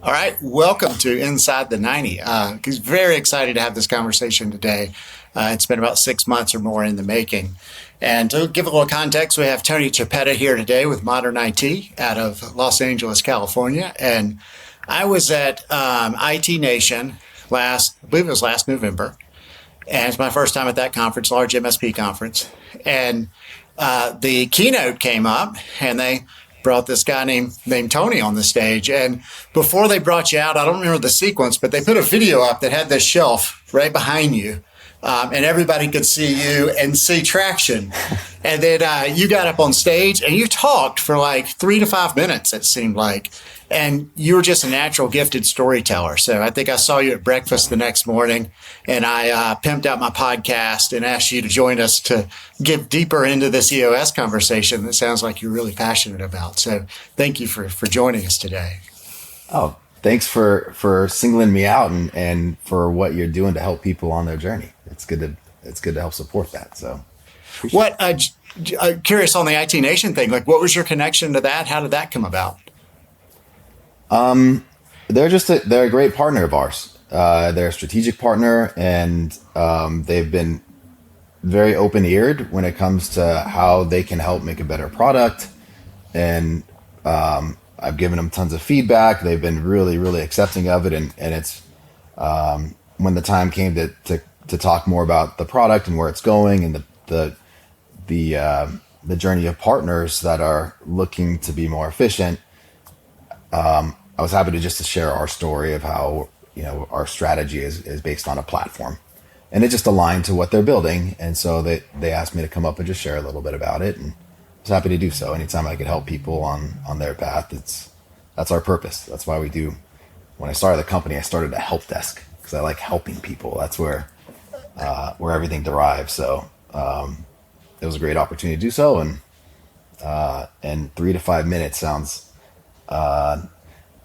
All right, welcome to Inside the 90. He's very excited to have this conversation today. It's been about 6 months or more in the making. And to give a little context, we have Tony Chiappetta here today with ModernIT out of Los Angeles, California. And I was at IT Nation I believe it was last November. And it's my first time at that conference, large MSP conference. And the keynote came up and they brought this guy named Tony on the stage. And before they brought you out, I don't remember the sequence, but they put a video up that had this shelf right behind you. And everybody could see you and see traction. And then you got up on stage and you talked for like 3 to 5 minutes, it seemed like. And you were just a natural gifted storyteller. So I think I saw you at breakfast the next morning and I pimped out my podcast and asked you to join us to get deeper into this EOS conversation that sounds like you're really passionate about. So thank you for joining us today. Oh, thanks for singling me out and for what you're doing to help people on their journey. It's good to help support that. So what, curious on the IT Nation thing, like what was your connection to that? How did that come about? They're a great partner of ours. They're a strategic partner and, they've been very open-eared when it comes to how they can help make a better product. And, I've given them tons of feedback. They've been really, really accepting of it. And it's, when the time came to talk more about the product and where it's going and the journey of partners that are looking to be more efficient, I was happy to share our story of how, our strategy is based on a platform and it just aligned to what they're building. And so they asked me to come up and just share a little bit about it. And I was happy to do so. Anytime I could help people on their path, that's our purpose. That's why we do. When I started the company, I started a help desk because I like helping people. That's where everything derives. So, it was a great opportunity to do so. And 3 to 5 minutes sounds,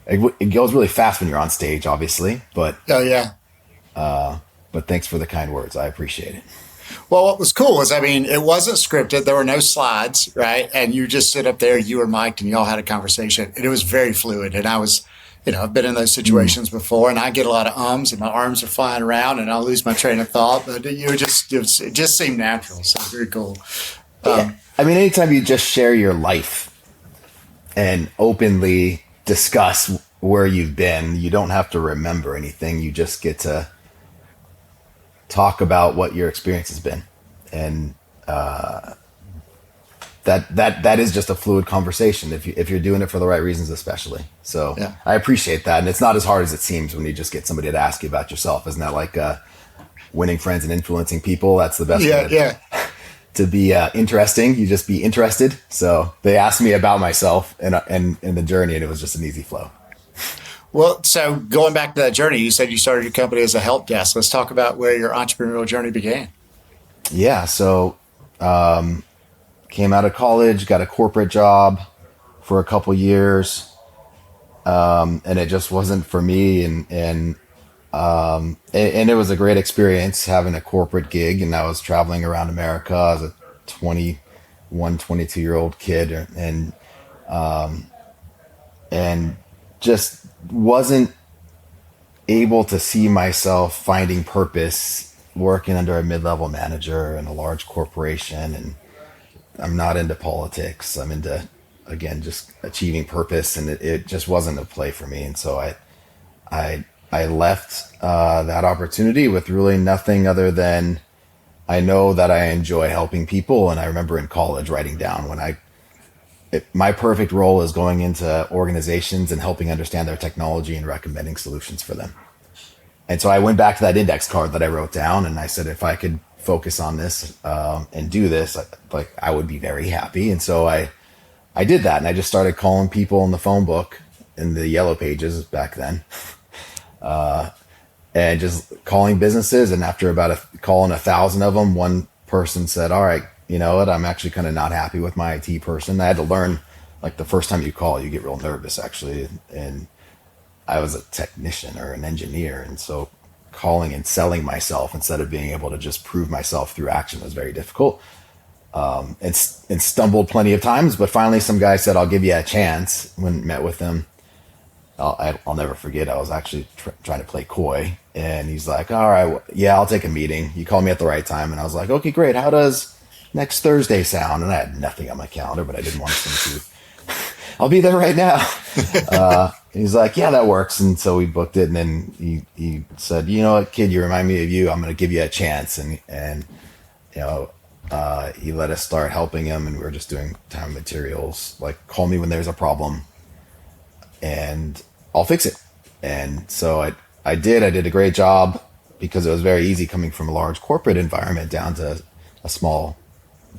it goes really fast when you're on stage, obviously, but oh yeah. But thanks for the kind words. I appreciate it. Well, what was cool was, it wasn't scripted. There were no slides, right? And you just sit up there, you were mic'd, and y'all had a conversation. And it was very fluid. And I was, I've been in those situations before, and I get a lot of ums, and my arms are flying around, and I'll lose my train of thought. But it just seemed natural. So very cool. Yeah. Anytime you just share your life and openly discuss where you've been, you don't have to remember anything. You just get to talk about what your experience has been. And that is just a fluid conversation if you're doing it for the right reasons, especially. So yeah. I appreciate that. And it's not as hard as it seems when you just get somebody to ask you about yourself. Isn't that like winning friends and influencing people? That's the best way to be interesting. You just be interested. So they asked me about myself and the journey, and it was just an easy flow. Well, so going back to that journey, you said you started your company as a help desk. Let's talk about where your entrepreneurial journey began. Yeah. So, came out of college, got a corporate job for a couple years. And it just wasn't for me. And it was a great experience having a corporate gig. And I was traveling around America as a 22-year-old kid and just wasn't able to see myself finding purpose working under a mid-level manager in a large corporation. And I'm not into politics. I'm into, again, just achieving purpose, and it just wasn't a play for me. And so I left that opportunity with really nothing other than I know that I enjoy helping people. And I remember in college writing down my perfect role is going into organizations and helping understand their technology and recommending solutions for them. And so I went back to that index card that I wrote down, and I said, if I could focus on this and do this, I would be very happy. And so I did that, and I just started calling people in the phone book in the yellow pages back then, and just calling businesses. And after calling 1,000 of them, one person said, all right, you know what, I'm actually kind of not happy with my IT person. I had to learn, like the first time you call, you get real nervous actually. And I was a technician or an engineer. And so calling and selling myself instead of being able to just prove myself through action was very difficult. And stumbled plenty of times, but finally some guy said, I'll give you a chance when met with them. I'll never forget. I was actually trying to play coy, and he's like, "All right, well, yeah, I'll take a meeting. You call me at the right time." And I was like, "Okay, great. How does next Thursday sound?" And I had nothing on my calendar, but I didn't want him to. I'll be there right now. He's like, "Yeah, that works." And so we booked it, and then he said, "You know what, kid, you remind me of you. I'm going to give you a chance." And you know, he let us start helping him, and we were just doing time and materials. Like, call me when there's a problem, and I'll fix it. And so I did a great job, because it was very easy coming from a large corporate environment down to a small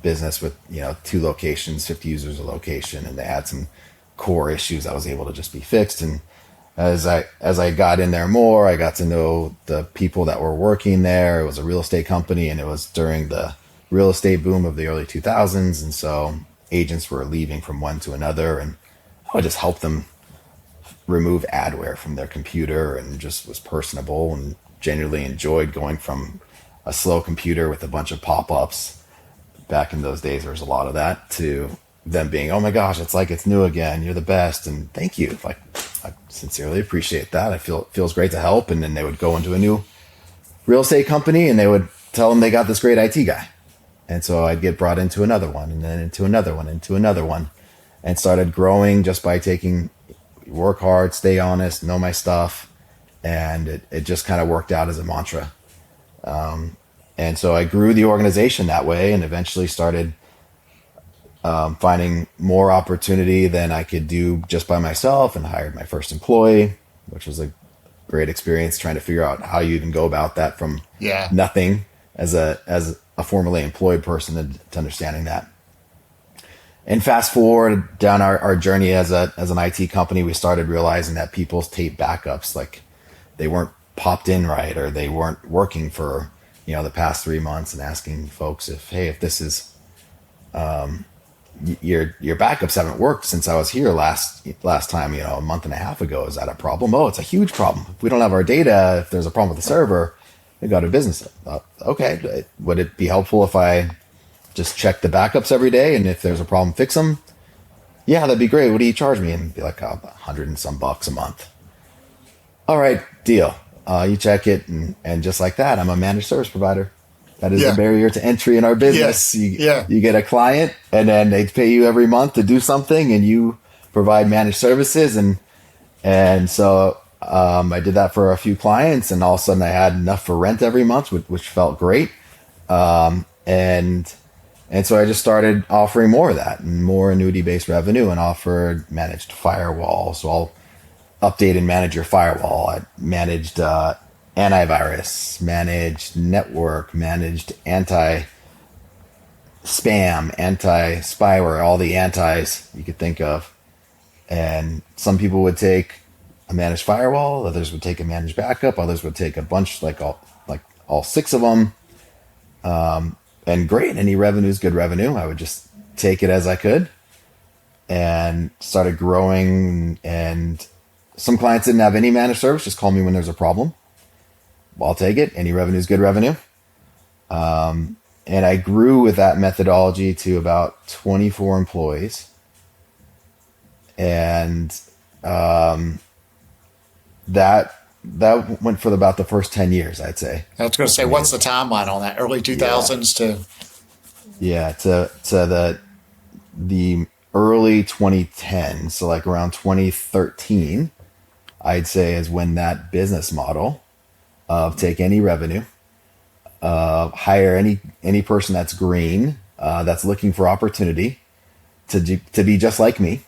business with, 2 locations, 50 users a location, and they had some core issues that was able to just be fixed. And as I got in there more, I got to know the people that were working there. It was a real estate company, and it was during the real estate boom of the early 2000s. And so agents were leaving from one to another, and I would just help them remove adware from their computer, and just was personable and genuinely enjoyed going from a slow computer with a bunch of pop-ups. Back in those days, there was a lot of that, to them being, "Oh my gosh, it's like it's new again. You're the best." And thank you. Like, I sincerely appreciate that. It feels great to help. And then they would go into a new real estate company, and they would tell them they got this great IT guy. And so I'd get brought into another one, and then into another one, into another one, and started growing just by work hard, stay honest, know my stuff. And it just kind of worked out as a mantra. And so I grew the organization that way, and eventually started finding more opportunity than I could do just by myself, and hired my first employee, which was a great experience, trying to figure out how you even go about that from nothing as a formerly employed person to understanding that. And fast forward down our journey as an IT company, we started realizing that people's tape backups, like, they weren't popped in right, or they weren't working for the past 3 months, and asking folks if this is your backups haven't worked since I was here last time, a month and a half ago. Is that a problem? Oh, it's a huge problem. If we don't have our data, if there's a problem with the server, we go to business. Okay, would it be helpful if I just check the backups every day, and if there's a problem, fix them? Yeah, that'd be great. What do you charge me? And be like, $100 and some bucks a month. All right, deal. You check it, and just like that, I'm a managed service provider. That is the barrier to entry in our business. Yes. You get a client, and then they pay you every month to do something, and you provide managed services. And so I did that for a few clients, and all of a sudden I had enough for rent every month, which felt great. And so I just started offering more of that, and more annuity-based revenue, and offered managed firewall. So I'll update and manage your firewall. I managed antivirus, managed network, managed anti-spam, anti-spyware, all the antis you could think of. And some people would take a managed firewall, others would take a managed backup, others would take a bunch, like all 6 of them. And great, any revenue is good revenue. I would just take it as I could, and started growing. And some clients didn't have any managed service, just call me when there's a problem. Well, I'll take it. Any revenue is good revenue. And I grew with that methodology to about 24 employees. And that went for about the first 10 years, I'd say. I was going to say, what's the timeline on that? Early 2000s to... Yeah, to the early 2010s, so like around 2013, I'd say, is when that business model of take any revenue, hire any person that's green, that's looking for opportunity to be just like me.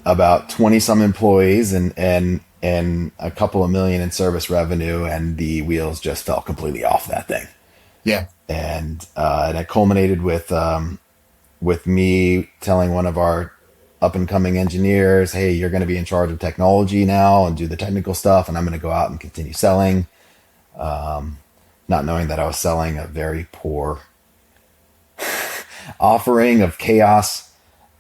About 20 some employees, and a couple of million in service revenue, and the wheels just fell completely off that thing. Yeah. And it culminated with me telling one of our up and coming engineers, "Hey, you're going to be in charge of technology now and do the technical stuff, and I'm going to go out and continue selling." Not knowing that I was selling a very poor offering of chaos.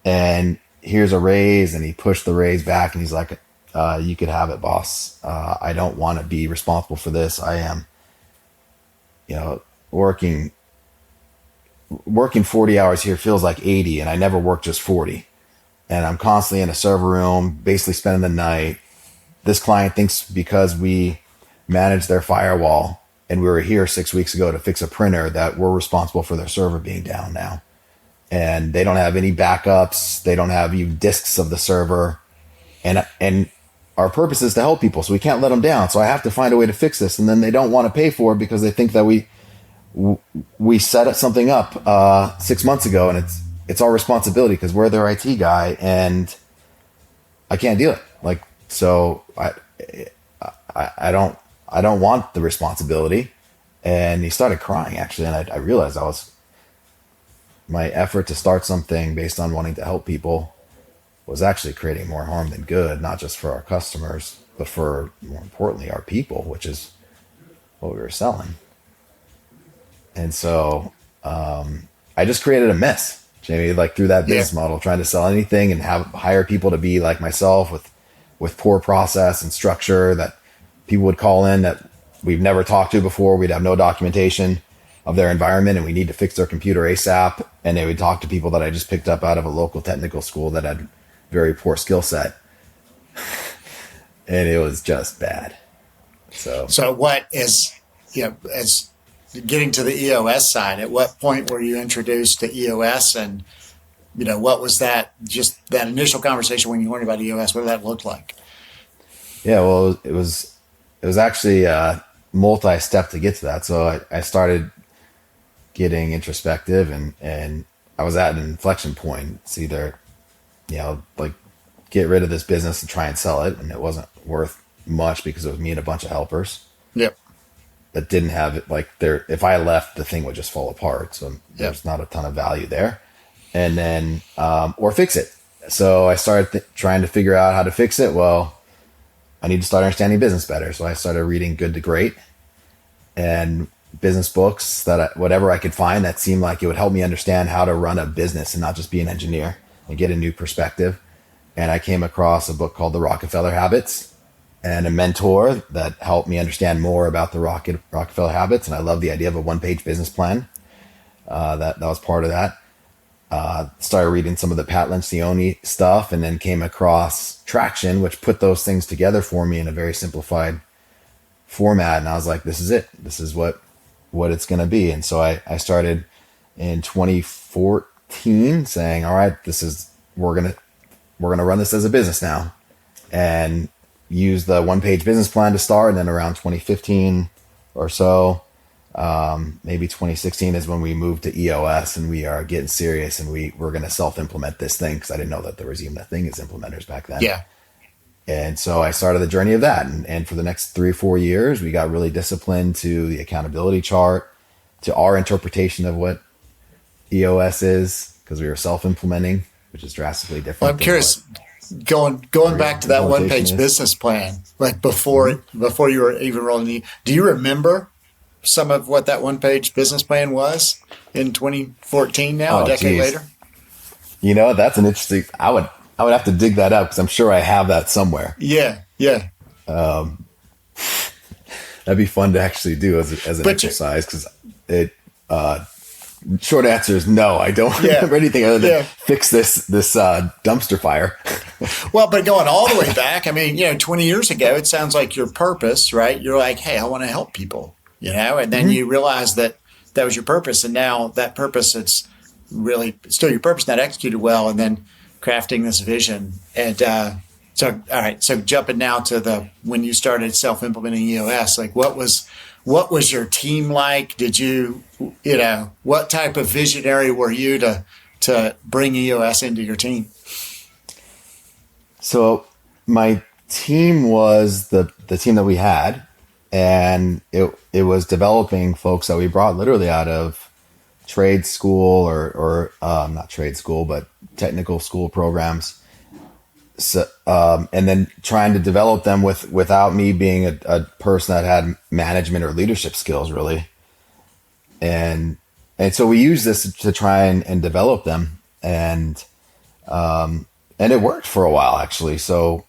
And here's a raise, and he pushed the raise back, and he's like, "You could have it, boss. I don't want to be responsible for this. I am, working 40 hours here feels like 80, and I never work just 40. and I'm constantly in a server room, basically spending the night. This client thinks because we manage their firewall and we were here 6 weeks ago to fix a printer that we're responsible for their server being down now. And they don't have any backups. They don't have even disks of the server. And our purpose is to help people, so we can't let them down. So I have to find a way to fix this. And then they don't want to pay for it because they think that we set something up 6 months ago, and it's our responsibility because we're their IT guy, and I can't do it. Like, so I don't want the responsibility. And he started crying, actually, and I realized my effort to start something based on wanting to help people was actually creating more harm than good, not just for our customers, but for, more importantly, our people, which is what we were selling. And so I just created a mess, Jamie, like through that business model, trying to sell anything and hire people to be like myself with poor process and structure, that people would call in that we've never talked to before. We'd have no documentation of their environment, and we need to fix their computer ASAP. And they would talk to people that I just picked up out of a local technical school that had very poor skill set. And it was just bad. So what is, as getting to the EOS side, at what point were you introduced to EOS, and, what was that, just that initial conversation when you learned about EOS, what did that look like? Yeah, well, it was actually multi-step to get to that. So I started getting introspective, and I was at an inflection point. It's either, like, get rid of this business and try and sell it, and it wasn't worth much because it was me and a bunch of helpers. Yep. That didn't have it, like, if I left, the thing would just fall apart. So there's not a ton of value there. And then, or fix it. So I started trying to figure out how to fix it. Well, I need to start understanding business better. So I started reading Good to Great and business books, whatever I could find that seemed like it would help me understand how to run a business and not just be an engineer, and get a new perspective. And I came across a book called The Rockefeller Habits, and a mentor that helped me understand more about the Rockefeller Habits. And I love the idea of a one-page business plan. That was part of that. Started reading some of the Pat Lencioni stuff, and then came across Traction, which put those things together for me in a very simplified format. And I was like, this is it. This is what it's going to be. And so I started in 2014 saying, all right, we're going to run this as a business now, and use the one-page business plan to start. And then around 2015 or so, maybe 2016 is when we moved to EOS, and we are getting serious, and we're going to self-implement this thing, because I didn't know that there was even a thing as implementers back then. Yeah. And so I started the journey of that. And for the next 3 or 4 years, we got really disciplined to the accountability chart, to our interpretation of what EOS is, because we were self-implementing, which is drastically different. Well, I'm curious, going back to that one-page business plan, like before you were even rolling, do you remember some of what that one-page business plan was in 2014 now, a decade later? That's an interesting, I would have to dig that up, because I'm sure I have that somewhere. Yeah. That'd be fun to actually do as an exercise, because short answer is no, I don't remember anything other than fix this dumpster fire. Well, but going all the way back, 20 years ago, it sounds like your purpose, right? You're like, hey, I want to help people, and then you realize that was your purpose. And now that purpose, it's still your purpose, not executed well. And then crafting this vision. And so, all right, so jumping now to when you started self-implementing EOS, like what was your team like? Did you, what type of visionary were you to bring EOS into your team? So my team was the team that we had, and it was developing folks that we brought literally out of trade school or not trade school, but technical school programs. So, and then trying to develop them without me being a person that had management or leadership skills, really. And so we used this to try and develop them, and it worked for a while, actually. So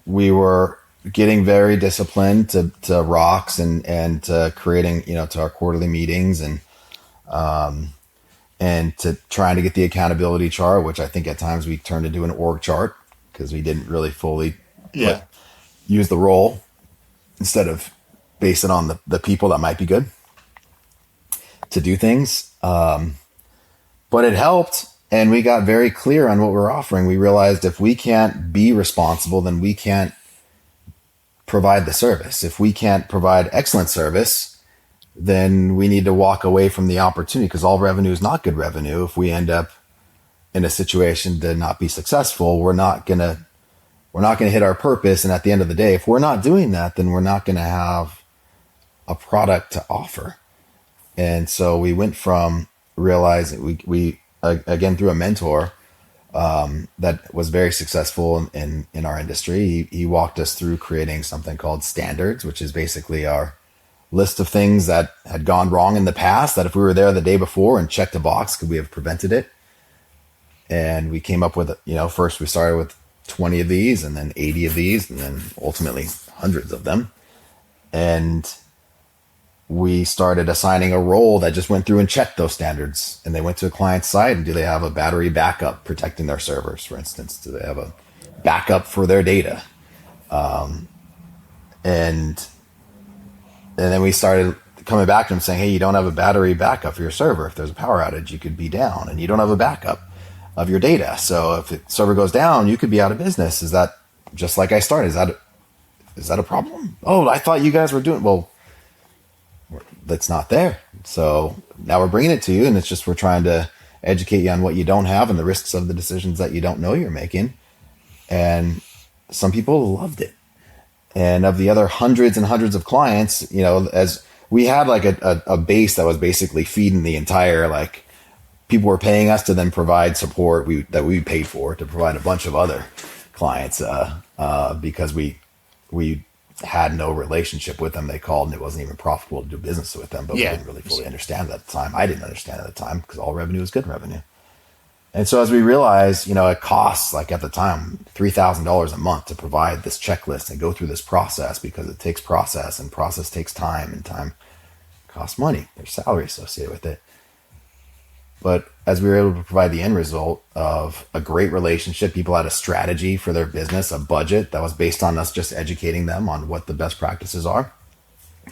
we were getting very disciplined to rocks and to creating, to our quarterly meetings, and and to trying to get the accountability chart, which I think at times we turned into an org chart because we didn't really fully use the role instead of base it on the people that might be good to do things. But it helped, and we got very clear on what we're offering. We realized if we can't be responsible, then we can't provide the service. If we can't provide excellent service, then we need to walk away from the opportunity, because all revenue is not good revenue. If we end up in a situation to not be successful, we're not gonna hit our purpose. And at the end of the day, if we're not doing that, then we're not gonna have a product to offer. And so we went from realizing we again, through a mentor that was very successful in our industry, he walked us through creating something called standards, which is basically our list of things that had gone wrong in the past, that if we were there the day before and checked a box, could we have prevented it? And we came up with, first we started with 20 of these, and then 80 of these, and then ultimately hundreds of them. And we started assigning a role that just went through and checked those standards. And they went to a client's site, and do they have a battery backup protecting their servers, for instance? Do they have a backup for their data? And then we started coming back to them saying, hey, you don't have a battery backup for your server. If there's a power outage, you could be down, and you don't have a backup of your data. So if the server goes down, you could be out of business. Is that just like I started? Is that a problem? Oh, I thought you guys were doing, well, that's not there. So now we're bringing it to you, and it's just, we're trying to educate you on what you don't have and the risks of the decisions that you don't know you're making. And some people loved it. And of the other hundreds and hundreds of clients, as we had like a base that was basically feeding the entire, like, people were paying us to then provide support that we paid for to provide a bunch of other clients because we had no relationship with them. They called, and it wasn't even profitable to do business with them, but we didn't really fully understand at the time. I didn't understand at the time, because all revenue is good revenue. And so as we realized, it costs, like at the time, $3,000 a month to provide this checklist and go through this process, because it takes process, and process takes time, and time costs money. There's salary associated with it. But as we were able to provide the end result of a great relationship, people had a strategy for their business, a budget that was based on us just educating them on what the best practices are.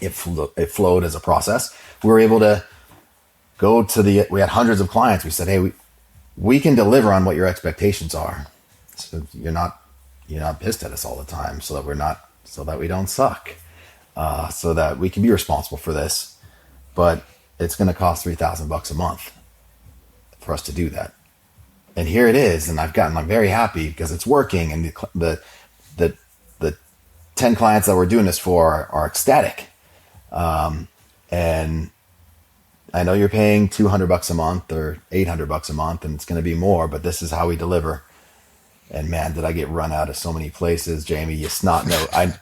It flowed as a process. We were able to go to we had hundreds of clients. We said, hey, we can deliver on what your expectations are. So you're not pissed at us all the time, so that we don't suck, so that we can be responsible for this. But it's going to cost $3,000 a month for us to do that. And here it is. And I'm very happy because it's working. And the 10 clients that we're doing this for are ecstatic. And I know you're paying $200 a month or $800 a month, and it's going to be more, but this is how we deliver. And man, did I get run out of so many places, Jamie, you snot nose.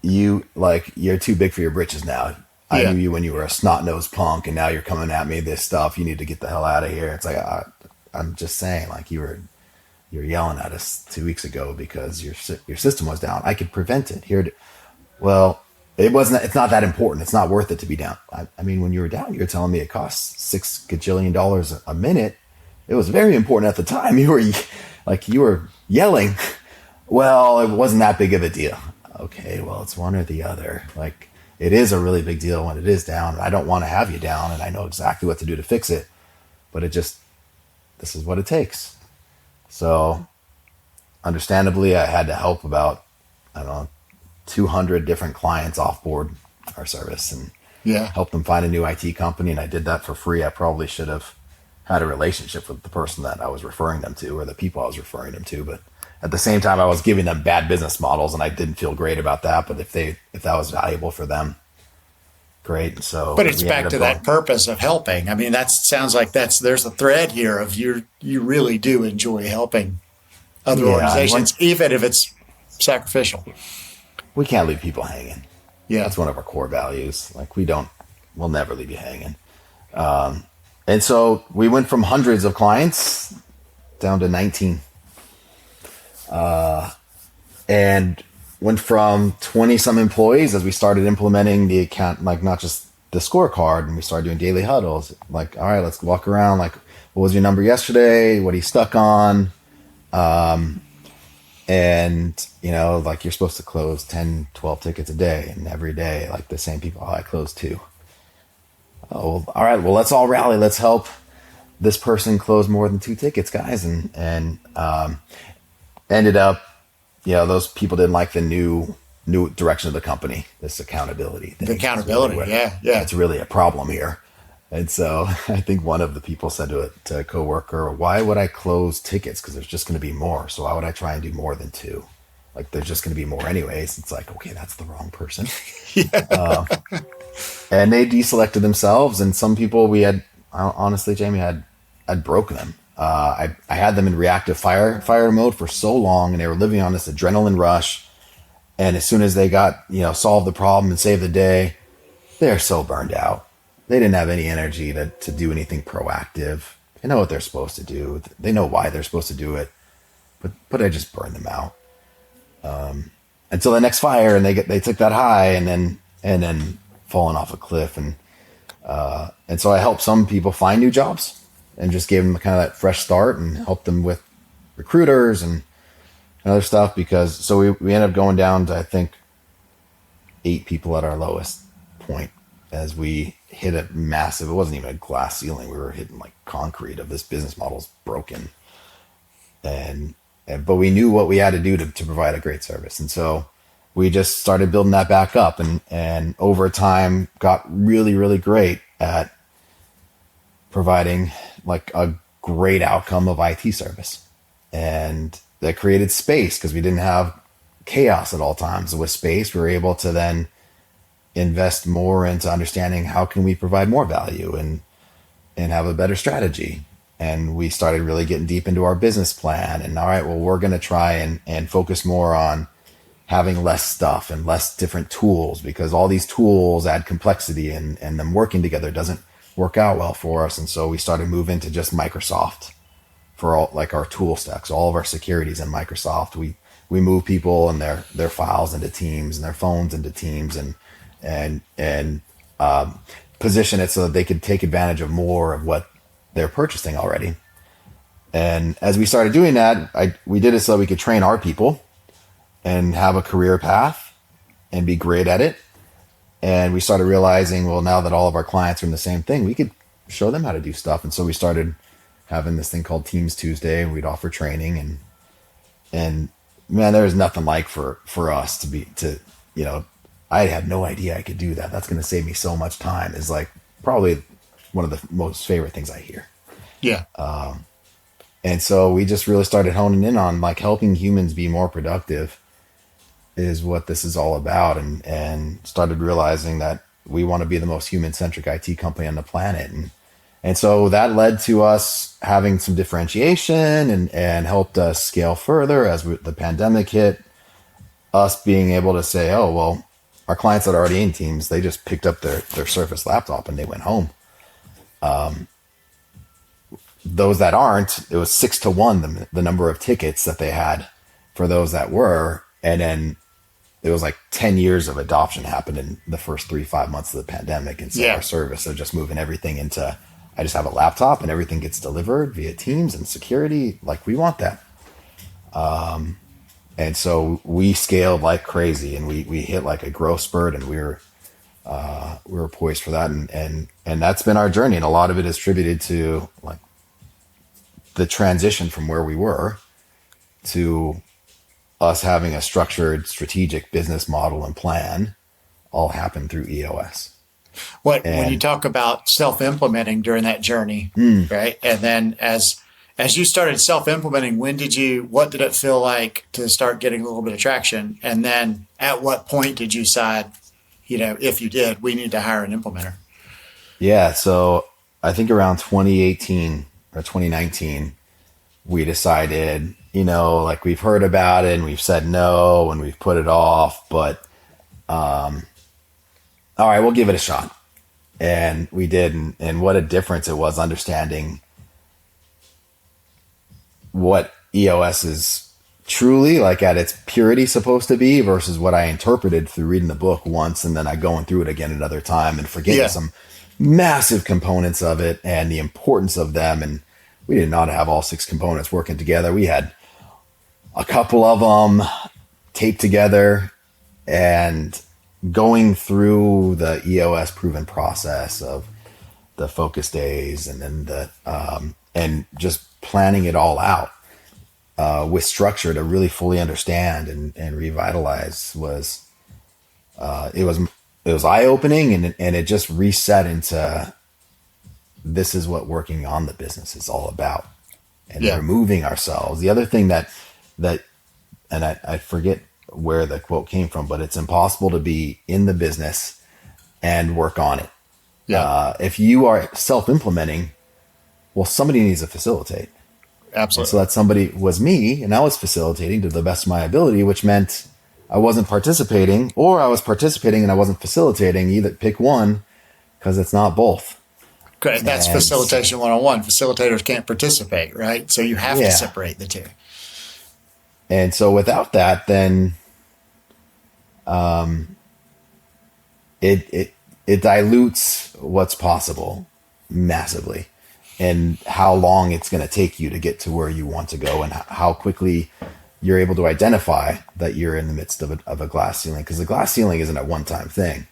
You're too big for your britches now. I knew you when you were a snot-nosed punk, and now you're coming at me this stuff. You need to get the hell out of here. It's like, I'm just saying, like, you're yelling at us 2 weeks ago because your system was down. I could prevent it here. Well, it's not that important. It's not worth it to be down. I mean, when you were down, you were telling me it costs $6 gajillion a minute. It was very important at the time. You were yelling. Well, it wasn't that big of a deal. Okay, well, it's one or the other. Like, it is a really big deal when it is down. I don't want to have you down, and I know exactly what to do to fix it. But this is what it takes. So, understandably, I had to help about, 200 different clients offboard our service and help them find a new IT company. And I did that for free. I probably should have had a relationship with the person that I was referring them to, or the people I was referring them to. But at the same time, I was giving them bad business models, and I didn't feel great about that. But if that was valuable for them, great. So, but it's back to that purpose of helping. I mean, that sounds like there's a thread here of you really do enjoy helping other organizations, even if it's sacrificial. We can't leave people hanging. Yeah, that's one of our core values. Like, we'll never leave you hanging. And so we went from hundreds of clients down to 19. And went from 20 some employees as we started implementing the account, like not just the scorecard, and we started doing daily huddles. Like, all right, let's walk around. Like, what was your number yesterday? What are you stuck on? And, like you're supposed to close 10, 12 tickets a day, and every day, like the same people, I close 2. Oh, well, all right. Well, let's all rally. Let's help this person close more than 2 tickets, guys. And ended up, those people didn't like the new direction of the company, this accountability thing. The accountability. Yeah. It's really a problem here. And so I think one of the people said to a coworker, why would I close tickets? Because there's just going to be more. So why would I try and do more than 2? Like, there's just going to be more anyways. It's like, okay, that's the wrong person. Yeah. And they deselected themselves. And some people honestly, Jamie, I'd broken them. I had them in reactive fire mode for so long, and they were living on this adrenaline rush. And as soon as they got, solved the problem and saved the day, they're so burned out. They didn't have any energy to do anything proactive. They know what they're supposed to do. They know why they're supposed to do it, but I just burned them out until the next fire, and they took that high and then falling off a cliff. And so I helped some people find new jobs and just gave them kind of that fresh start and helped them with recruiters and other stuff, because so we ended up going down to, I think, 8 people at our lowest point as we hit a massive, it wasn't even a glass ceiling. We were hitting like concrete of this business model's broken. But we knew what we had to do to provide a great service. And so we just started building that back up and over time got really, really great at providing like a great outcome of IT service. And that created space because we didn't have chaos at all times. With space, we were able to then invest more into understanding how can we provide more value and have a better strategy. And we started really getting deep into our business plan. And all right, well, we're going to try and focus more on having less stuff and less different tools, because all these tools add complexity and them working together doesn't work out well for us. And so we started moving to just Microsoft for all, like, our tool stacks, all of our securities in Microsoft. We move people and their files into Teams and their phones into Teams and position it so that they could take advantage of more of what they're purchasing already. And as we started doing that, we did it so we could train our people and have a career path and be great at it. And we started realizing, well, now that all of our clients are in the same thing, we could show them how to do stuff. And so we started having this thing called Teams Tuesday, and we'd offer training. And man, there was nothing like for us I had no idea I could do that. That's going to save me so much time, is like probably one of the most favorite things I hear. Yeah. And so we just really started honing in on like helping humans be more productive is what this is all about. And started realizing that we want to be the most human-centric IT company on the planet. And so that led to us having some differentiation and helped us scale further as the pandemic hit, us being able to say, oh, well, our clients that are already in Teams, they just picked up their Surface laptop and they went home. Those that aren't, it was 6-1, the number of tickets that they had for those that were. And then it was like 10 years of adoption happened in the first 3-5 months of the pandemic. And so our service of just moving everything into, I just have a laptop and everything gets delivered via Teams and security. Like, we want that. And so we scaled like crazy, and we hit like a growth spurt, and we were poised for that. And that's been our journey. And a lot of it is attributed to like the transition from where we were to us having a structured strategic business model and plan all happened through EOS. When you talk about self-implementing during that journey, right? And then as you started self-implementing, what did it feel like to start getting a little bit of traction? And then at what point did you decide, if you did, we need to hire an implementer? Yeah. So I think around 2018 or 2019, we decided, like, we've heard about it and we've said no and we've put it off, but, all right, we'll give it a shot. And we did. And what a difference it was understanding what EOS is truly, like, at its purity supposed to be versus what I interpreted through reading the book once and then I going through it again another time and forgetting some massive components of it and the importance of them. we did not have all 6 components working together. We had a couple of them taped together, and going through the EOS proven process of the focus days, and then and just planning it all out with structure to really fully understand and revitalize was it was eye-opening, and it just reset into, this is what working on the business is all about, and removing ourselves. The other thing that and I forget where the quote came from, but it's impossible to be in the business and work on it. If you are self-implementing, well, somebody needs to facilitate. Absolutely. And so that somebody was me, and I was facilitating to the best of my ability, which meant I wasn't participating, or I was participating and I wasn't facilitating. Either pick one, because it's not both. Great. That's facilitation 101. Facilitators can't participate, right? So you have to separate the two. And so without that, then it dilutes what's possible massively, and how long it's going to take you to get to where you want to go, and how quickly you're able to identify that you're in the midst of a glass ceiling. Because the glass ceiling isn't a one-time thing.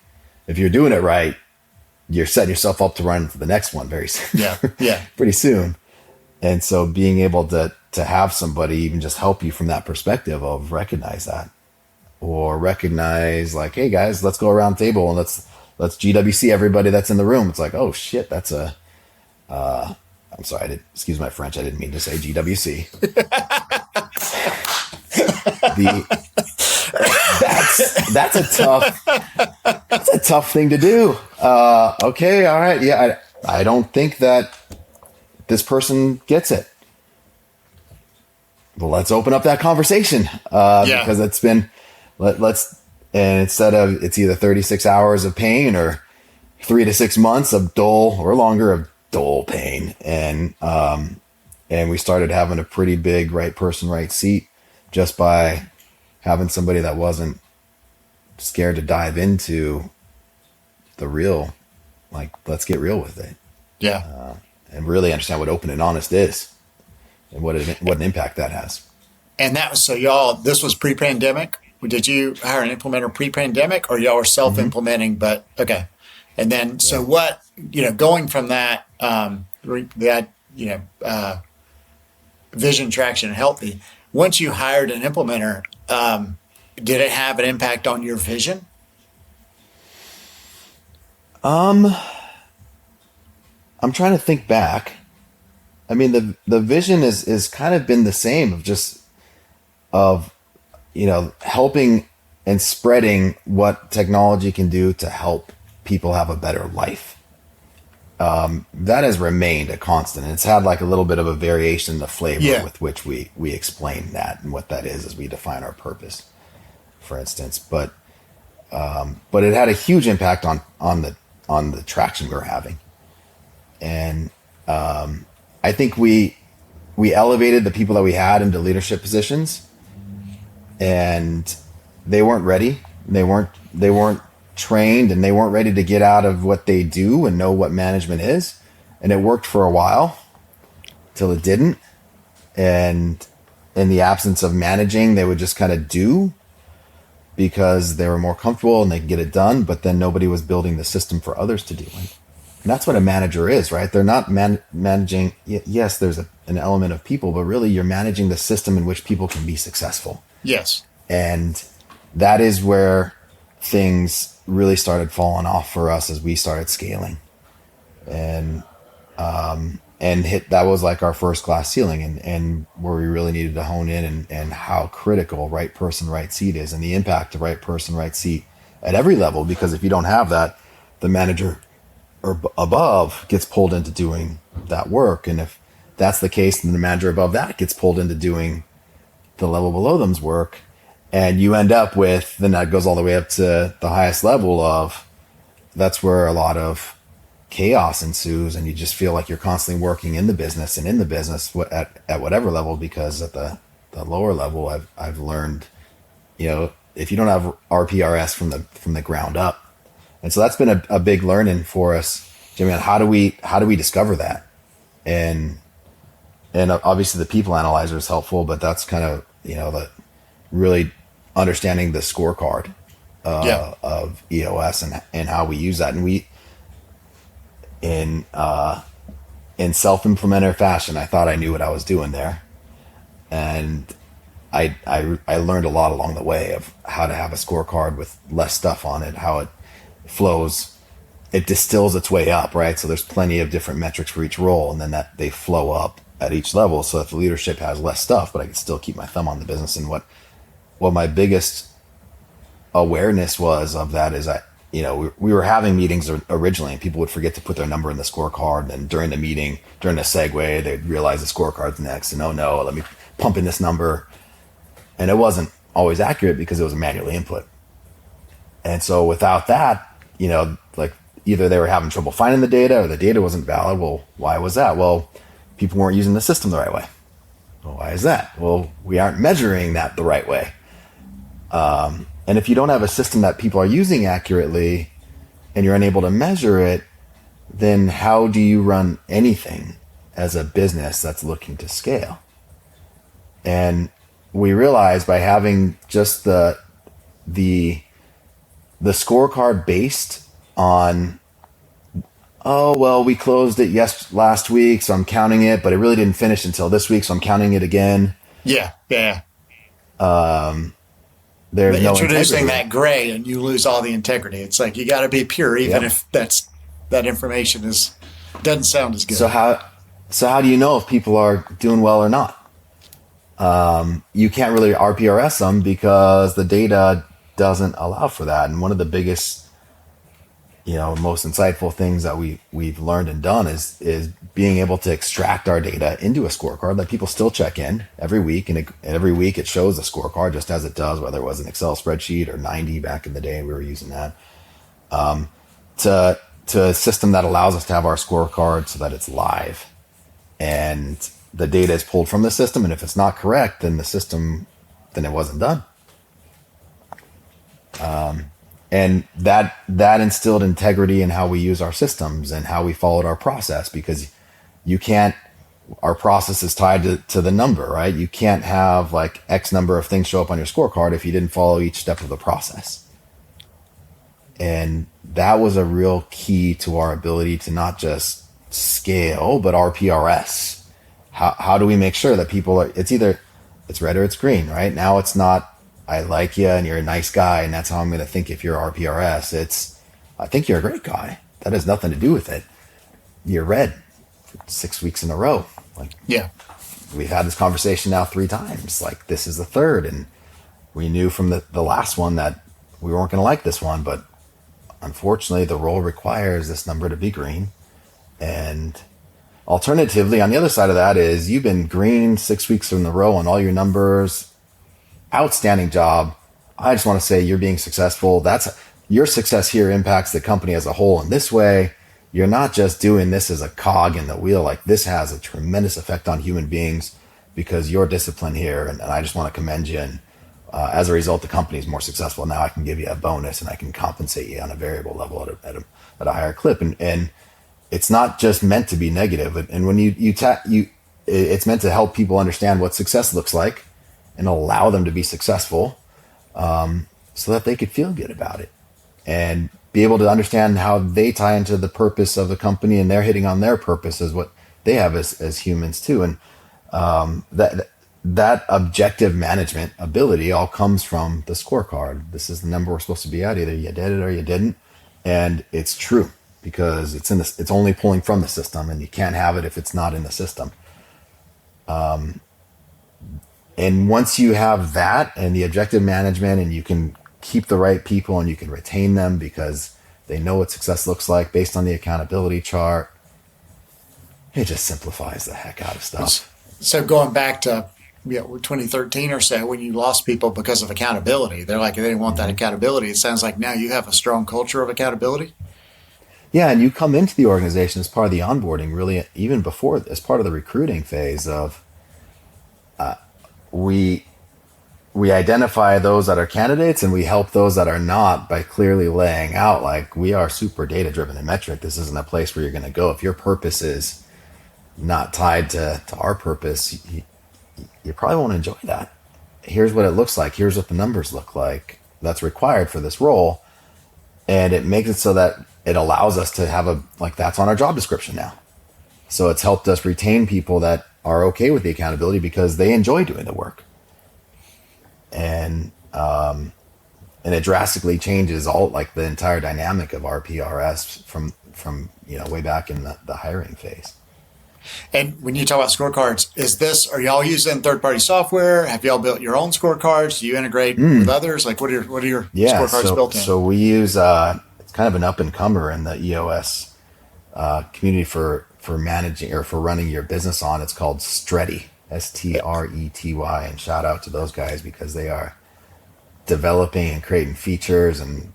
If you're doing it right, you're setting yourself up to run into the next one very soon. Pretty soon. And so being able to have somebody even just help you from that perspective of recognize that, or recognize like, hey guys, let's go around the table and let's GWC everybody that's in the room. It's like, oh shit, that's I'm sorry, excuse my French, I didn't mean to say GWC. That's a tough thing to do. Okay, all right, yeah, I don't think that this person gets it. Well, let's open up that conversation because it's been and instead of, it's either 36 hours of pain or 3 to 6 months of dull, or longer, of dull pain, and we started having a pretty big right person, right seat, just by having somebody that wasn't scared to dive into the real, like, let's get real with it. And really understand what open and honest is, and what an impact that has. And that was, so y'all, this was pre-pandemic. Did you hire an implementer pre-pandemic, or y'all were self-implementing? But okay. And then, so what, going from that, vision, traction, and healthy, once you hired an implementer, did it have an impact on your vision? I'm trying to think back. I mean, the vision is kind of been the same, of helping and spreading what technology can do to help people have a better life. That has remained a constant. It's had like a little bit of a variation in the flavor with which we explain that and what that is as we define our purpose, for instance. But it had a huge impact on the traction we're having. And I think we elevated the people that we had into leadership positions, and they weren't ready. They weren't trained, and they weren't ready to get out of what they do and know what management is. And it worked for a while till it didn't. And in the absence of managing, they would just kind of do because they were more comfortable and they could get it done. But then nobody was building the system for others to do it. And that's what a manager is, right? They're not managing. Yes, there's an element of people, but really you're managing the system in which people can be successful. Yes. And that is where things really started falling off for us as we started scaling. And that was like our first glass ceiling, and where we really needed to hone in and how critical right person, right seat is, and the impact of right person, right seat at every level. Because if you don't have that, the manager or above gets pulled into doing that work. And if that's the case, then the manager above that gets pulled into doing the level below them's work. And you end up with, then that goes all the way up to the highest level of, that's where a lot of chaos ensues. And you just feel like you're constantly working in the business at whatever level, because at the lower level, I've learned, if you don't have RPRS from the ground up. And so that's been a big learning for us, Jimmy, on how do we discover that? And and obviously the people analyzer is helpful, but that's kind of, the really understanding the scorecard Yeah. of EOS and how we use that. And we, in self-implementer fashion, I thought I knew what I was doing there. And I learned a lot along the way of how to have a scorecard with less stuff on it, how it flows. It distills its way up, right? So there's plenty of different metrics for each role, and then that they flow up at each level. So if the leadership has less stuff, but I can still keep my thumb on the business. And what my biggest awareness was of that is we were having meetings originally, and people would forget to put their number in the scorecard. And during the meeting, during the segue, they'd realize the scorecard's next, and oh no, let me pump in this number. And it wasn't always accurate because it was a manual input. And so without that, like either they were having trouble finding the data or the data wasn't valid. Well, why was that? Well, people weren't using the system the right way. Well, why is that? Well, we aren't measuring that the right way. And if you don't have a system that people are using accurately and you're unable to measure it, then how do you run anything as a business that's looking to scale? And we realized by having just the scorecard based on, oh, well, we closed it last week, so I'm counting it, but it really didn't finish until this week, so I'm counting it again. Yeah. There's no introducing integrity. that gray, and you lose all the integrity. It's like you got to be pure, even if that information doesn't sound as good. So how do you know if people are doing well or not? You can't really RPRS them because the data doesn't allow for that. And one of the biggest, most insightful things that we've learned and done is being able to extract our data into a scorecard that people still check in every week. And every week it shows the scorecard just as it does, whether it was an Excel spreadsheet or 90 back in the day, we were using that, to a system that allows us to have our scorecard so that it's live and the data is pulled from the system. And if it's not correct, then it wasn't done. And that instilled integrity in how we use our systems and how we followed our process, because our process is tied to the number, right? You can't have like X number of things show up on your scorecard if you didn't follow each step of the process. And that was a real key to our ability to not just scale, but RPRS. How do we make sure that people it's red or it's green, right? Now it's not, I like you and you're a nice guy, and that's how I'm going to think if you're RPRS. It's, I think you're a great guy. That has nothing to do with it. You're red for 6 weeks in a row. Like, yeah, we've had this conversation now 3 times. Like, this is the third, and we knew from the last one that we weren't going to like this one, but unfortunately the role requires this number to be green. And alternatively, on the other side of that is you've been green 6 weeks in a row on all your numbers. Outstanding job. I just want to say you're being successful. That's your success here impacts the company as a whole in this way. You're not just doing this as a cog in the wheel. Like, this has a tremendous effect on human beings because you're disciplined here. And I just want to commend you. And as a result, the company is more successful. Now I can give you a bonus and I can compensate you on a variable level at a higher clip. And it's not just meant to be negative. And when it's meant to help people understand what success looks like and allow them to be successful, so that they could feel good about it and be able to understand how they tie into the purpose of the company, and they're hitting on their purpose as what they have as humans too. And that objective management ability all comes from the scorecard. This is the number we're supposed to be at. Either you did it or you didn't. And it's true because it's only pulling from the system, and you can't have it if it's not in the system. And once you have that and the objective management, and you can keep the right people and you can retain them because they know what success looks like based on the accountability chart, it just simplifies the heck out of stuff. So going back to 2013 or so, when you lost people because of accountability, they're like, they didn't want that accountability. It sounds like now you have a strong culture of accountability. Yeah, and you come into the organization as part of the onboarding, really, even before, as part of the recruiting phase of, we identify those that are candidates and we help those that are not by clearly laying out, like, we are super data driven and metric. This isn't a place where you're going to go. If your purpose is not tied to our purpose, you probably won't enjoy that. Here's what it looks like. Here's what the numbers look like that's required for this role. And it makes it so that it allows us to have that's on our job description now. So it's helped us retain people that are okay with the accountability because they enjoy doing the work. And it drastically changes the entire dynamic of our PRS from way back in the hiring phase. And when you talk about scorecards, are y'all using third-party software? Have y'all built your own scorecards? Do you integrate with others? Like, what are your scorecards built in? So we use it's kind of an up-and-comer in the EOS community for managing or for running your business on. It's called Strety, Strety, and shout out to those guys because they are developing and creating features, and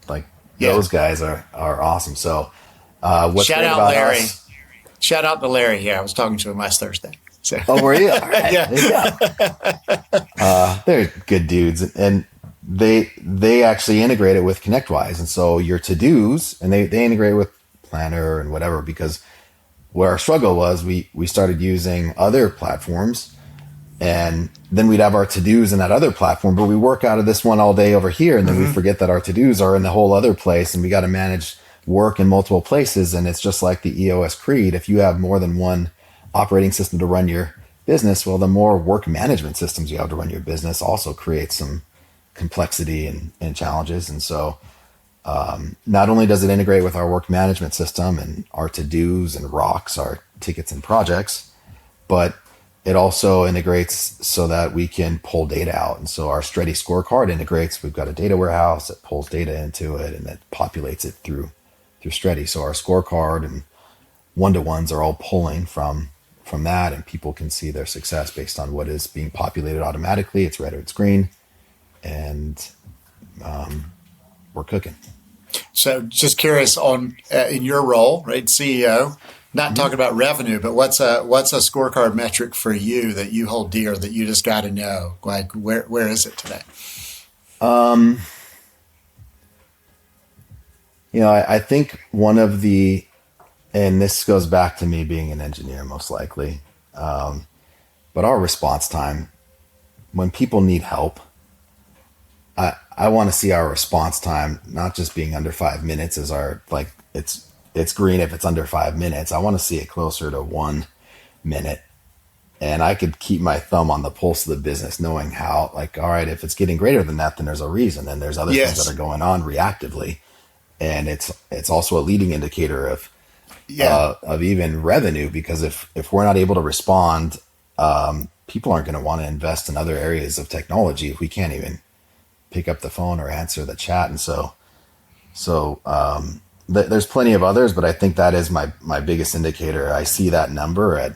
those guys are awesome. So what's shout great out about Larry. us? Shout out to Larry here. I was talking to him last Thursday. So. Oh, were you? All right. Yeah. There you go. They're good dudes, and they actually integrate it with ConnectWise, and so your to-dos, and they integrate with Planner and whatever, because where our struggle was, we started using other platforms, and then we'd have our to-dos in that other platform, but we work out of this one all day over here, and then we forget that our to-dos are in the whole other place, and we got to manage work in multiple places. And it's just like the EOS creed. If you have more than one operating system to run your business, well, the more work management systems you have to run your business also creates some complexity and challenges. And so not only does it integrate with our work management system and our to-dos and rocks, our tickets and projects, but it also integrates so that we can pull data out. And so our Strety scorecard integrates. We've got a data warehouse that pulls data into it and that populates it through Strety. So our scorecard and one-to-ones are all pulling from that, and people can see their success based on what is being populated automatically. It's red or it's green, and we're cooking. So just curious on in your role, right, CEO, not talking about revenue, but what's a scorecard metric for you that you hold dear that you just got to know? Like where is it today? I think one of and this goes back to me being an engineer most likely, but our response time, when people need help, I want to see our response time not just being under 5 minutes as it's green if it's under 5 minutes. I want to see it closer to 1 minute. And I could keep my thumb on the pulse of the business, knowing how, all right, if it's getting greater than that, then there's a reason. And there's other things that are going on reactively. And it's also a leading indicator of even revenue, because if we're not able to respond, people aren't going to want to invest in other areas of technology if we can't even pick up the phone or answer the chat. And so there's plenty of others, but I think that is my biggest indicator. I see that number at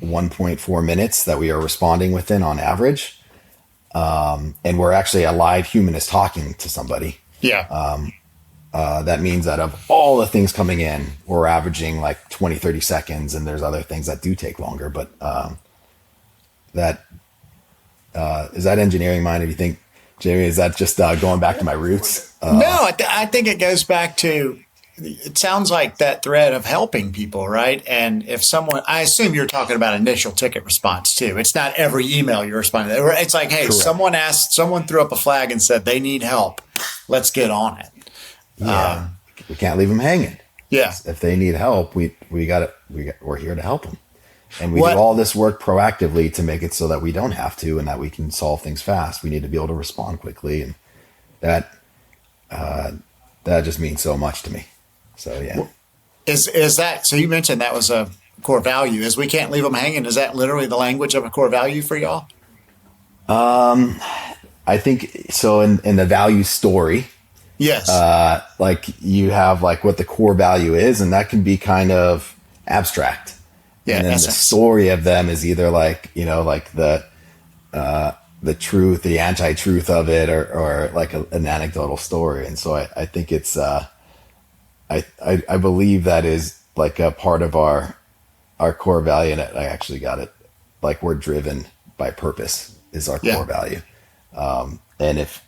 1.4 minutes that we are responding within on average. And we're actually a live human is talking to somebody. Yeah. That means that of all the things coming in, we're averaging 20, 30 seconds, and there's other things that do take longer. But is that engineering minded? Do you think, Jamie, is that just going back to my roots? No, I think it goes back to, it sounds like that thread of helping people, right? And if I assume you're talking about initial ticket response too. It's not every email you're responding to. It's like, hey, correct. Someone threw up a flag and said they need help. Let's get on it. Yeah, we can't leave them hanging. Yeah, if they need help, we're here to help them, and we do all this work proactively to make it so that we don't have to, and that we can solve things fast. We need to be able to respond quickly, and that just means so much to me. So yeah, is that so? You mentioned that was a core value. Is we can't leave them hanging? Is that literally the language of a core value for y'all? I think so. In the value story. Yes. You have what the core value is, and that can be kind of abstract. Yeah. And then the story of them is either the truth, the anti-truth of it, or an anecdotal story. And so I think it's, I believe that is a part of our core value. And I actually got it. We're driven by purpose is our core value. And if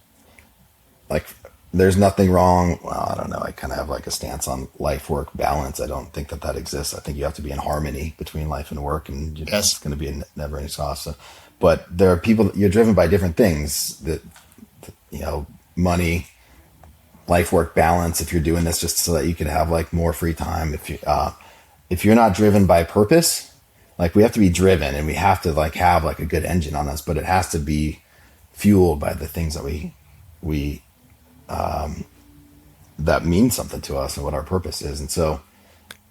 there's nothing wrong. Well, I don't know. I kind of have like a stance on life work balance. I don't think that exists. I think you have to be in harmony between life and work, and Yes. it's going to be a never ending sauce. So, but there are people that you're driven by different things that, money, life work balance. If you're doing this just so that you can have like more free time, if you're not driven by purpose, like we have to be driven and we have to like have like a good engine on us, but it has to be fueled by the things that we that mean something to us and what our purpose is. And so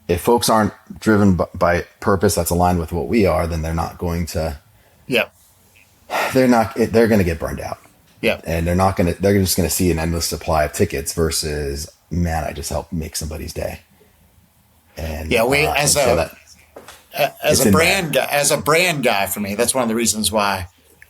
if folks aren't driven by purpose that's aligned with what we are, then they're not going to, Yep. they're going to get burned out. Yep. And they're just going to see an endless supply of tickets versus, man, I just helped make somebody's day. And Yeah, we as a brand guy, for me, that's one of the reasons why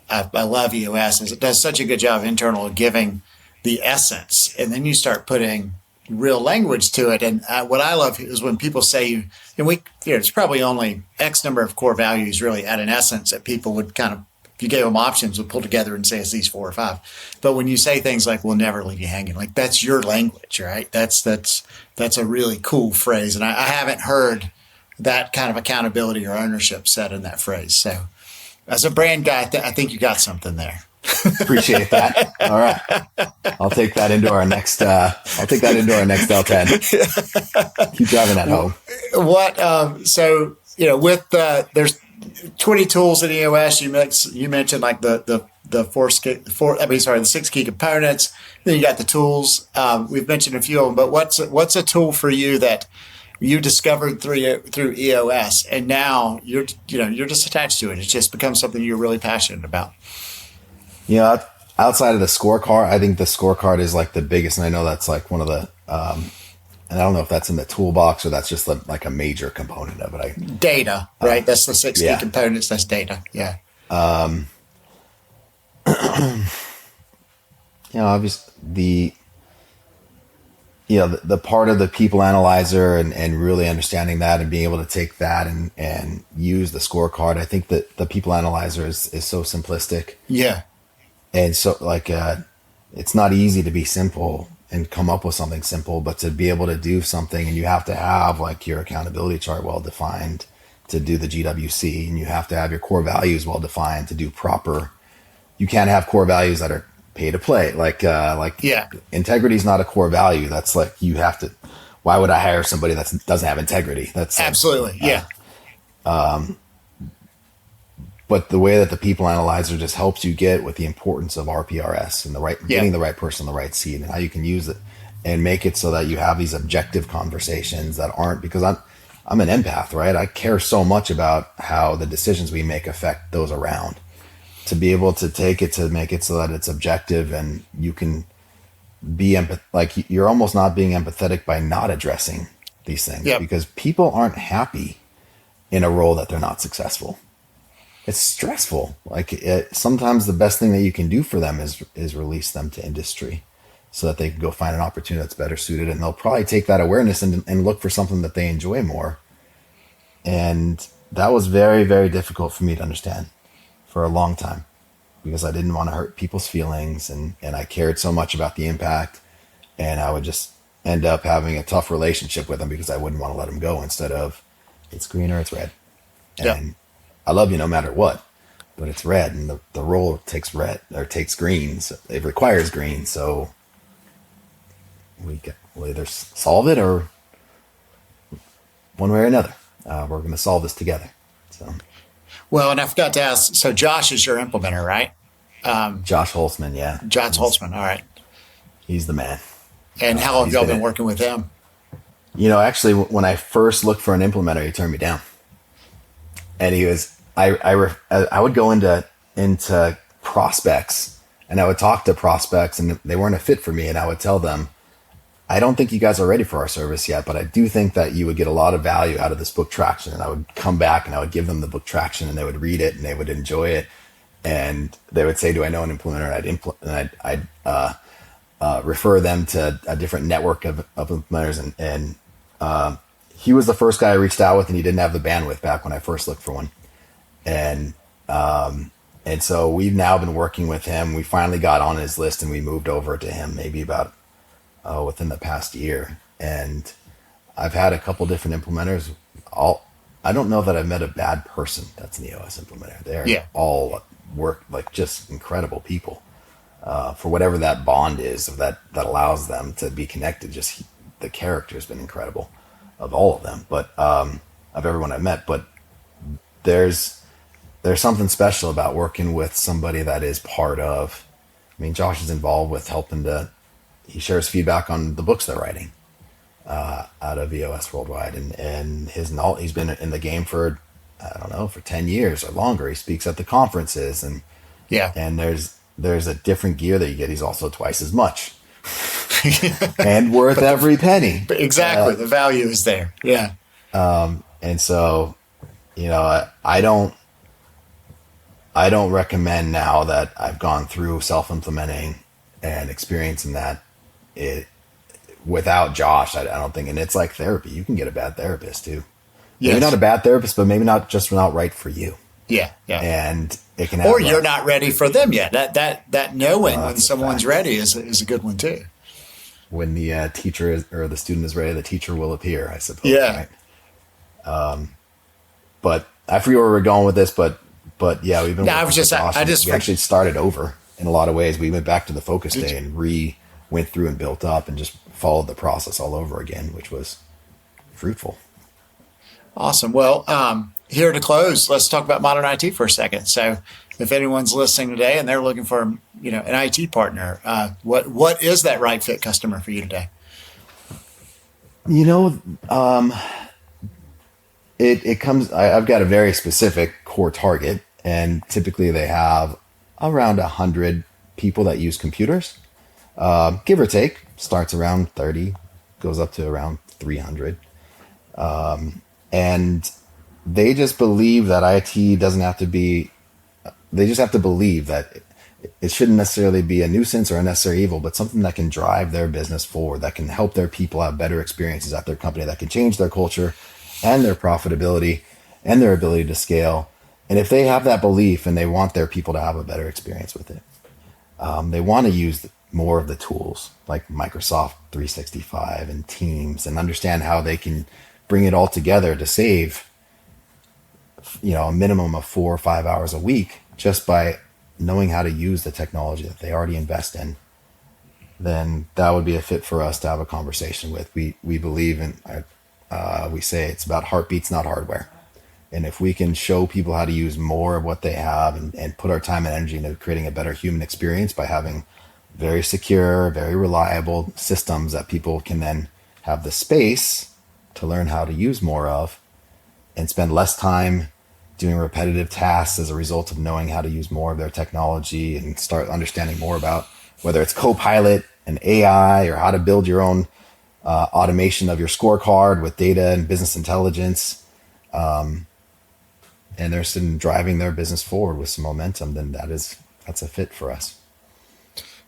I love EOS is it does such a good job internal of giving the essence, and then you start putting real language to it. And what I love is when people say, it's probably only X number of core values really at an essence that people would kind of, if you gave them options, would pull together and say it's these 4 or 5. But when you say things like "we'll never leave you hanging," like that's your language, right? That's a really cool phrase, and I haven't heard that kind of accountability or ownership said in that phrase. So, as a brand guy, I think you got something there. Appreciate that. All right, I'll take that into our next. L10. Keep driving that home. There's 20 tools in EOS. You mentioned like the 6 key components. Then you got the tools. We've mentioned a few of them, but what's a tool for you that you discovered through EOS, and now you're just attached to it? It's just become something you're really passionate about. Outside of the scorecard, I think the scorecard is like the biggest, and I know that's like one of the. And I don't know if that's in the toolbox or that's just like a major component of it. Data, right? That's the 6 key components. That's data. Yeah. Obviously the part of the people analyzer and really understanding that and being able to take that and use the scorecard. I think that the people analyzer is so simplistic. Yeah. And so it's not easy to be simple and come up with something simple, but to be able to do something, and you have to have like your accountability chart well defined to do the GWC, and you have to have your core values well defined to do proper. You can't have core values that are pay to play. Integrity is not a core value. That's like, you have to. Why would I hire somebody that doesn't have integrity? That's absolutely But the way that the people analyzer just helps you get with the importance of RPRS and getting the right person in the right seat, and how you can use it and make it so that you have these objective conversations that aren't, because I'm an empath, right? I care so much about how the decisions we make affect those around. To be able to take it to make it so that it's objective and you can be like you're almost not being empathetic by not addressing these things, because people aren't happy in a role that they're not successful. It's stressful. Sometimes the best thing that you can do for them is release them to industry so that they can go find an opportunity that's better suited. And they'll probably take that awareness and look for something that they enjoy more. And that was very, very difficult for me to understand for a long time, because I didn't want to hurt people's feelings. And I cared so much about the impact, and I would just end up having a tough relationship with them because I wouldn't want to let them go, instead of it's green or it's red. And I love you no matter what, but it's red, and the role takes red or takes green. So it requires green. So we'll either solve it or one way or another. We're going to solve this together. So. Well, and I forgot to ask, so Josh is your implementer, right? Josh Holtzman. Yeah. Josh Holtzman. All right. He's the man. And how long have y'all been working with him? Actually, when I first looked for an implementer, he turned me down. And he was, I would go into prospects, and I would talk to prospects, and they weren't a fit for me. And I would tell them, I don't think you guys are ready for our service yet, but I do think that you would get a lot of value out of this book Traction. And I would come back and I would give them the book Traction, and they would read it and they would enjoy it. And they would say, do I know an implementer? And I'd refer them to a different network of implementers. And he was the first guy I reached out with, and he didn't have the bandwidth back when I first looked for one. And so we've now been working with him. We finally got on his list, and we moved over to him maybe about within the past year, and I've had a couple different implementers. I don't know that I've met a bad person that's an EOS implementer. They're all work like just incredible people. For whatever that bond is that allows them to be connected. Just the character has been incredible of all of them, but of everyone I've met. But there's something special about working with somebody that is part of. I mean, Josh is involved with he shares feedback on the books they're writing out of EOS Worldwide, and he's been in the game for, I don't know, for 10 years or longer. He speaks at the conferences, and there's a different gear that you get. He's also twice as much and worth every penny. Exactly. The value is there. Yeah. And so, I don't recommend now that I've gone through self-implementing and experiencing that without Josh. I don't think, and it's like therapy. You can get a bad therapist too. Yes. Maybe not a bad therapist, but maybe not right for you. Yeah. And it can, or you're not ready for them yet. That knowing when someone's ready is a good one too. When the teacher or the student is ready, the teacher will appear, I suppose. Yeah. Right? But I forget where we're going with this, but yeah, we've been. No, we actually started over in a lot of ways. We went back to the focus day and went through and built up and just followed the process all over again, which was fruitful. Awesome. Well, here to close, let's talk about ModernIT for a second. So if anyone's listening today and they're looking for, an IT partner, what is that right fit customer for you today? It comes, I've got a very specific core target, and typically they have around 100 people that use computers, give or take. Starts around 30, goes up to around 300. And they just believe that IT doesn't have to be, they just have to believe that it shouldn't necessarily be a nuisance or a necessary evil, but something that can drive their business forward, that can help their people have better experiences at their company, that can change their culture and their profitability and their ability to scale. And if they have that belief and they want their people to have a better experience with it, they want to use more of the tools like Microsoft 365 and Teams, and understand how they can bring it all together to save, a minimum of 4 or 5 hours a week just by knowing how to use the technology that they already invest in. Then that would be a fit for us to have a conversation with. We believe in, we say it's about heartbeats, not hardware. And if we can show people how to use more of what they have and put our time and energy into creating a better human experience by having very secure, very reliable systems that people can then have the space to learn how to use more of and spend less time doing repetitive tasks as a result of knowing how to use more of their technology and start understanding more about whether it's Copilot and AI or how to build your own automation of your scorecard with data and business intelligence. And they're still driving their business forward with some momentum, then that's a fit for us.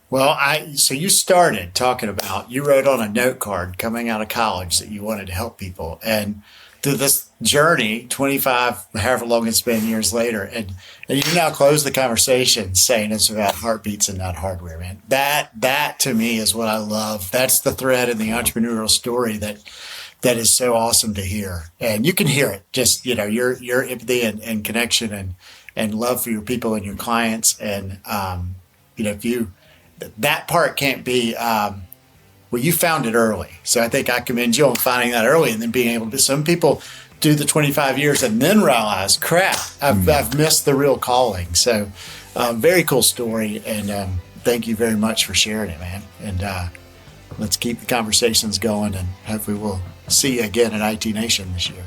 Well, so you started talking about, you wrote on a note card coming out of college that you wanted to help people, and through this journey, 25, however long it's been years later, and you now close the conversation saying it's about heartbeats and not hardware, man. That to me is what I love. That's the thread in the entrepreneurial story that is so awesome to hear. And you can hear it, just, your empathy and connection and love for your people and your clients. And, that part can't be, you found it early. So I think I commend you on finding that early and then being able to, some people do the 25 years and then realize, crap, I've missed the real calling. So very cool story. And thank you very much for sharing it, man. And let's keep the conversations going, and hopefully we'll see you again at IT Nation this year.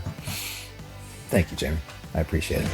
Thank you, Jamie. I appreciate it.